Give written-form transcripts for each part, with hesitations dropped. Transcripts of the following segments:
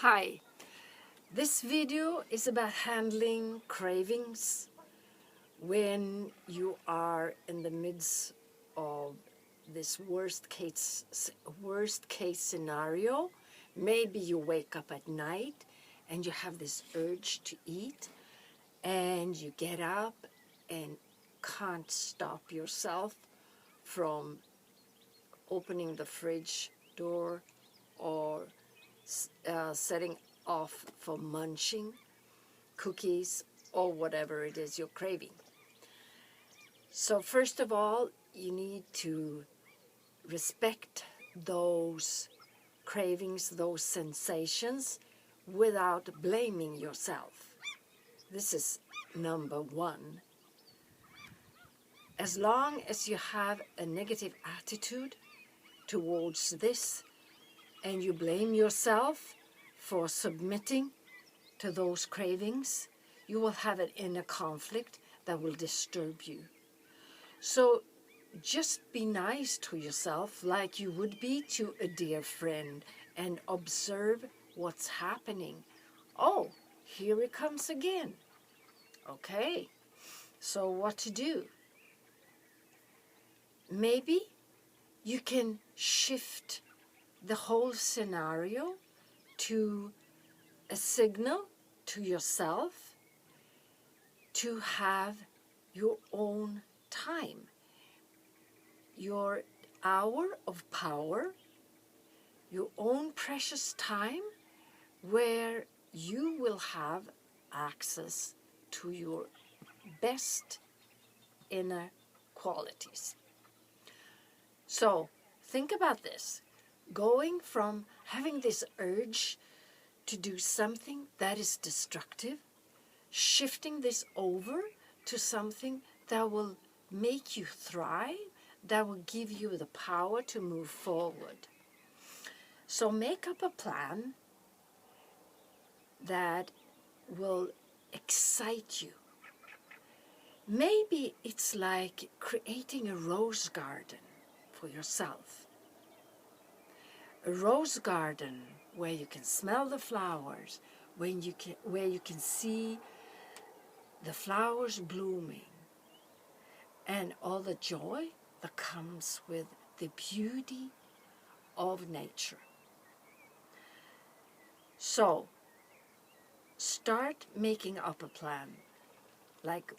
Hi, this video is about handling cravings when you are in the midst of this worst case scenario. Maybe you wake up at night and you have this urge to eat and you get up and can't stop yourself from opening the fridge door or setting off for munching cookies or whatever it is you're craving. So first of all, you need to respect those cravings, those sensations, without blaming yourself. This is number one. As long as you have a negative attitude towards this and you blame yourself for submitting to those cravings, you will have an inner conflict that will disturb you. So just be nice to yourself like you would be to a dear friend and observe what's happening. Oh, here it comes again. Okay, so what to do? Maybe you can shift the whole scenario to a signal to yourself to have your own time, your hour of power, your own precious time where you will have access to your best inner qualities. So think about this. Going from having this urge to do something that is destructive, shifting this over to something that will make you thrive, that will give you the power to move forward. So make up a plan that will excite you. Maybe it's like creating a rose garden for yourself. A rose garden where you can smell the flowers, where you can see the flowers blooming, and all the joy that comes with the beauty of nature. So start making up a plan. Like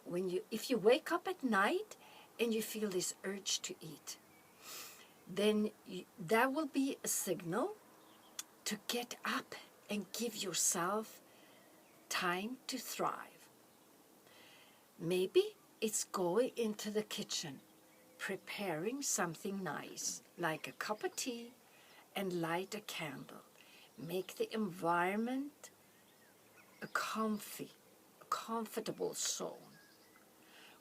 if you wake up at night and you feel this urge to eat, then that will be a signal to get up and give yourself time to thrive. Maybe it's going into the kitchen, preparing something nice, like a cup of tea, and light a candle. Make the environment a comfortable zone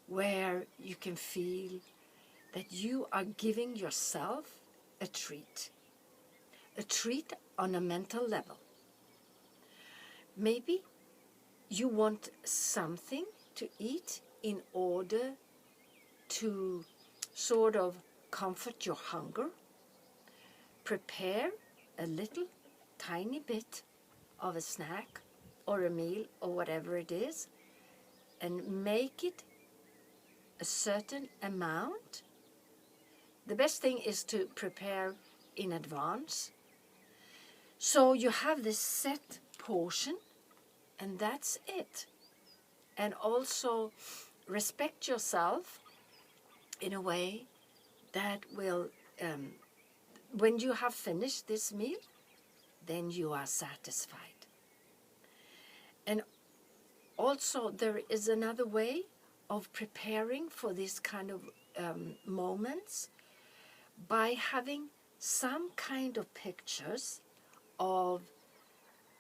where you can feel that you are giving yourself a treat on a mental level. Maybe you want something to eat in order to sort of comfort your hunger. Prepare a little tiny bit of a snack or a meal or whatever it is, and make it a certain amount. The best thing is to prepare in advance. So you have this set portion, and that's it. And also respect yourself in a way that will, when you have finished this meal, then you are satisfied. And also there is another way of preparing for this kind of moments by having some kind of pictures of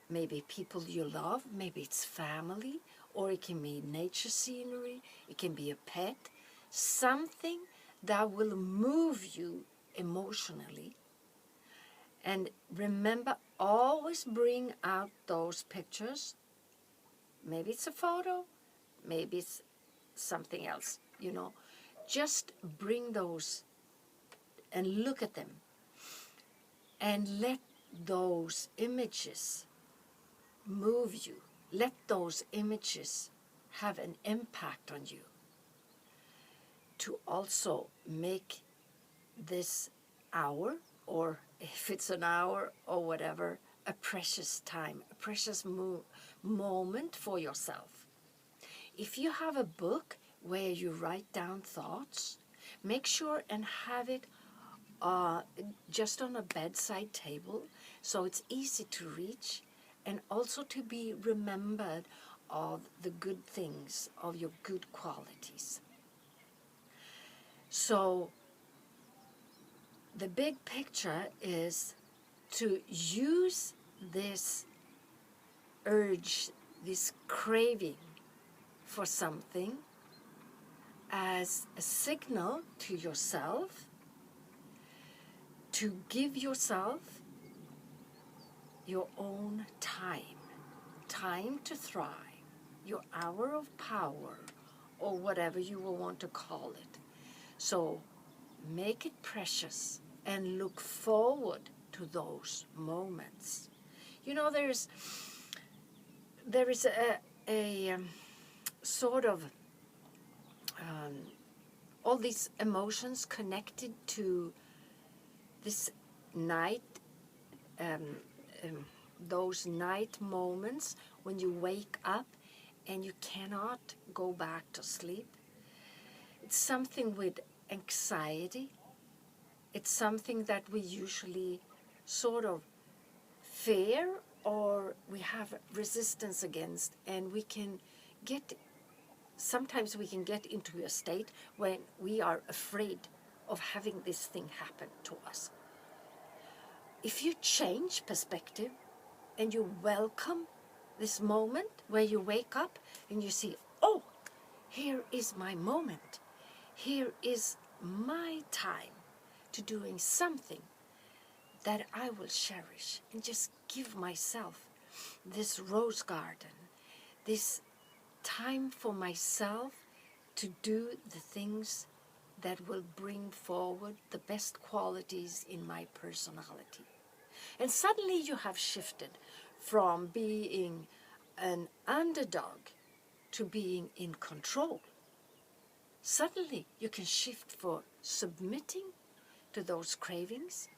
maybe people you love, maybe it's family, or it can be nature scenery, it can be a pet, something that will move you emotionally. And remember, always bring out those pictures. Maybe it's a photo, maybe it's something else, Just bring those and look at them and let those images move you. Let those images have an impact on you to also make this hour, or if it's an hour or whatever, a precious time, a precious moment for yourself. If you have a book where you write down thoughts, make sure and have it just on a bedside table so it's easy to reach and also to be remembered of the good things, of your good qualities. So the big picture is to use this urge, this craving for something as a signal to yourself to give yourself your own time to thrive, your hour of power, or whatever you will want to call it. So make it precious and look forward to those moments. You know, there is a sort of all these emotions connected to this night, those night moments when you wake up and you cannot go back to sleep. It's something with anxiety. It's something that we usually sort of fear or we have resistance against, and sometimes we can get into a state when we are afraid of having this thing happen to us. If you change perspective and you welcome this moment where you wake up and you see, oh, here is my moment. Here is my time to doing something that I will cherish, and just give myself this rose garden, this time for myself to do the things that will bring forward the best qualities in my personality. And suddenly you have shifted from being an underdog to being in control. Suddenly you can shift for submitting to those cravings.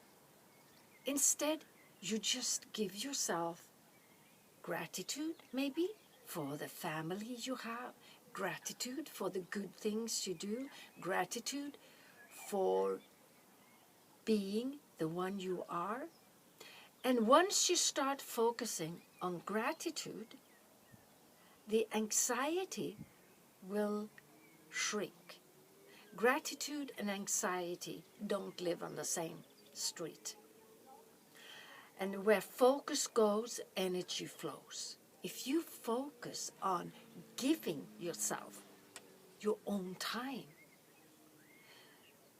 Instead, you just give yourself gratitude, maybe, for the family you have, gratitude for the good things you do, gratitude for being the one you are. And once you start focusing on gratitude, the anxiety will shrink. Gratitude and anxiety don't live on the same street. And where focus goes, energy flows. If you focus on giving yourself your own time,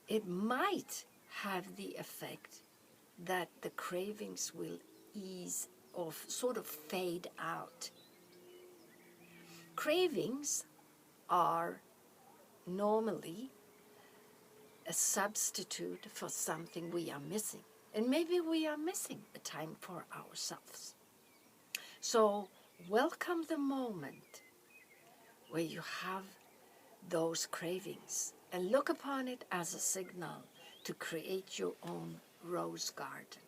it might have the effect that the cravings will ease or sort of fade out. Cravings are normally a substitute for something we are missing. And maybe we are missing a time for ourselves. So welcome the moment where you have those cravings and look upon it as a signal to create your own rose garden.